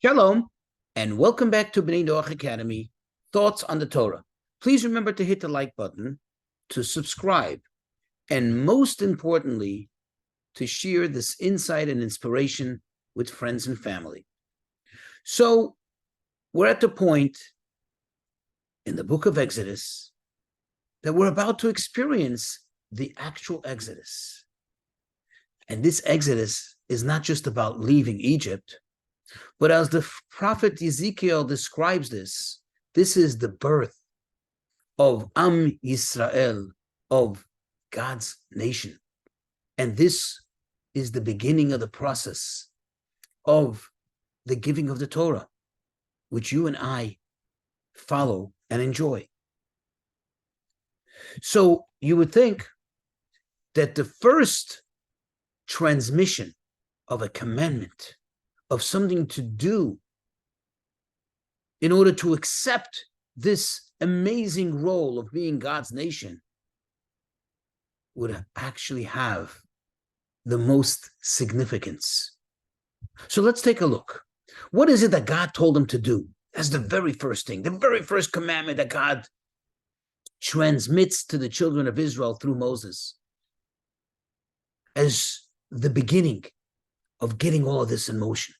Shalom, and welcome back to Bnei Noach Academy, Thoughts on the Torah. Please remember to hit the like button, to subscribe, and most importantly, to share this insight and inspiration with friends and family. So, we're at the point in the book of Exodus that we're about to experience the actual Exodus. And this Exodus is not just about leaving Egypt, but as the prophet Ezekiel describes this, this is the birth of Am Yisrael, of God's nation. And this is the beginning of the process of the giving of the Torah, which you and I follow and enjoy. So you would think that the first transmission of a commandment, of something to do in order to accept this amazing role of being God's nation, would actually have the most significance. So let's take a look. What is it that God told him to do? That's the very first thing, the very first commandment that God transmits to the children of Israel through Moses as the beginning of getting all of this in motion.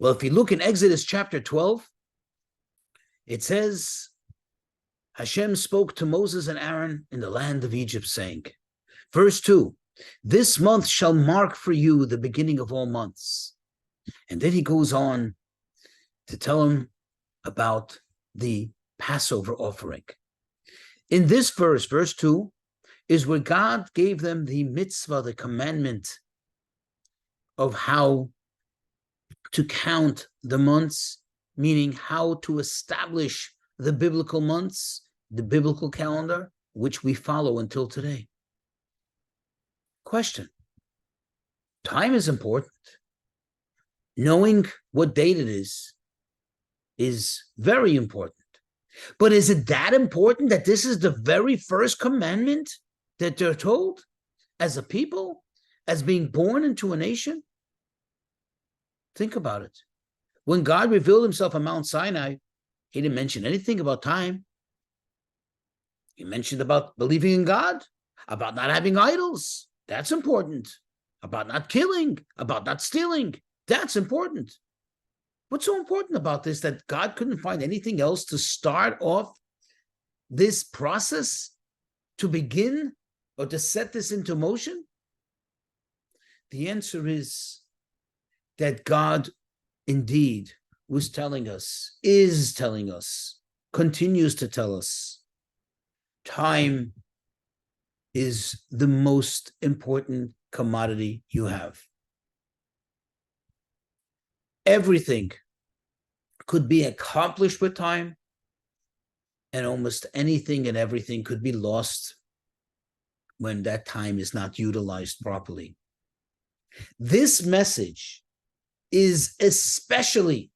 Well, if you look in Exodus chapter 12, it says, Hashem spoke to Moses and Aaron in the land of Egypt, saying, verse 2, this month shall mark for you the beginning of all months. And then he goes on to tell him about the Passover offering. In this verse, verse 2, is where God gave them the mitzvah, the commandment of how to count the months, meaning how to establish the biblical months, the biblical calendar, which we follow until today. Question. Time is important. Knowing what date it is very important. But is it that important that this is the very first commandment that they're told as a people, as being born into a nation? Think about it. When God revealed himself on Mount Sinai, he didn't mention anything about time. He mentioned about believing in God, about not having idols. That's important. About not killing, about not stealing. That's important. What's so important about this that God couldn't find anything else to start off this process, to begin or to set this into motion? The answer is that God indeed was telling us, is telling us, continues to tell us, time is the most important commodity you have. Everything could be accomplished with time, and almost anything and everything could be lost when that time is not utilized properly. This message is especially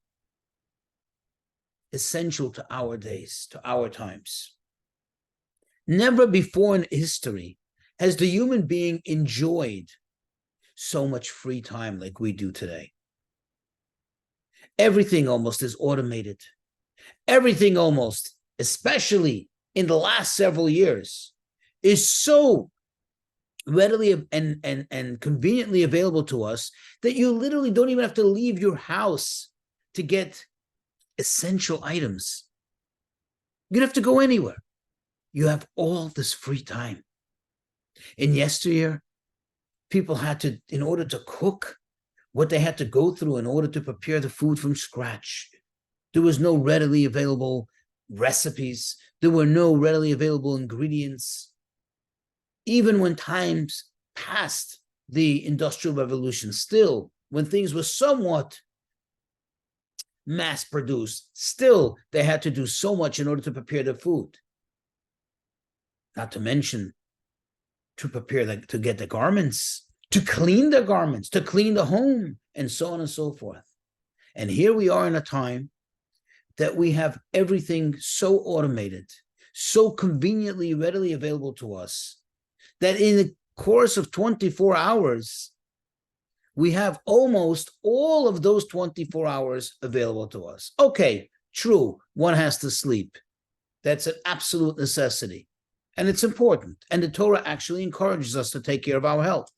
essential to our days, to our times. Never before in history has the human being enjoyed so much free time like we do today. Everything almost is automated. Everything almost, especially in the last several years, is so readily and conveniently available to us that you literally don't even have to leave your house to get essential items. You don't have to go anywhere. You have all this free time. In yesteryear, people had to, in order to cook, what they had to go through in order to prepare the food from scratch. There was no readily available recipes. There were no readily available ingredients. Even when times passed the Industrial Revolution, still, when things were somewhat mass-produced, still they had to do so much in order to prepare the food. Not to mention to prepare, to get the garments, to clean the garments, to clean the home, and so on and so forth. And here we are in a time that we have everything so automated, so conveniently, readily available to us, that in the course of 24 hours, we have almost all of those 24 hours available to us. Okay, true, one has to sleep. That's an absolute necessity. And it's important. And the Torah actually encourages us to take care of our health.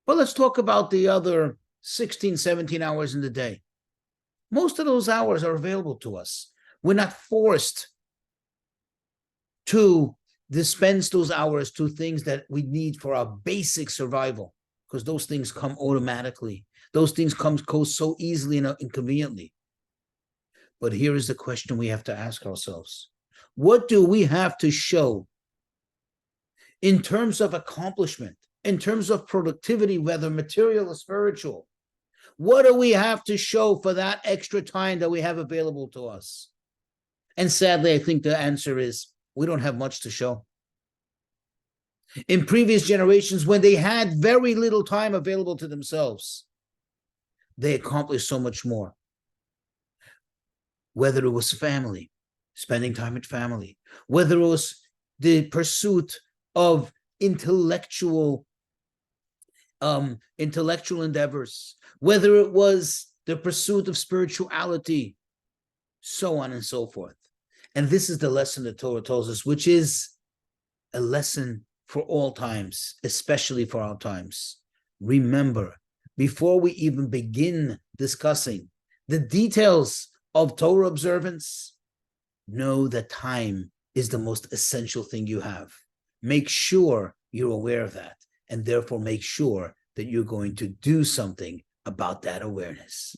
But let's talk about the other 16, 17 hours in the day. Most of those hours are available to us. We're not forced to dispense those hours to things that we need for our basic survival, because those things come automatically. Those things go so easily and conveniently. But here is the question we have to ask ourselves. What do we have to show in terms of accomplishment, in terms of productivity, whether material or spiritual? What do we have to show for that extra time that we have available to us? And sadly, I think the answer is we don't have much to show. In previous generations, when they had very little time available to themselves, they accomplished so much more. Whether it was family, spending time with family, whether it was the pursuit of intellectual endeavors, whether it was the pursuit of spirituality, so on and so forth. And this is the lesson the Torah tells us, which is a lesson for all times, especially for our times. Remember, before we even begin discussing the details of Torah observance, know that time is the most essential thing you have. Make sure you're aware of that, and therefore make sure that you're going to do something about that awareness.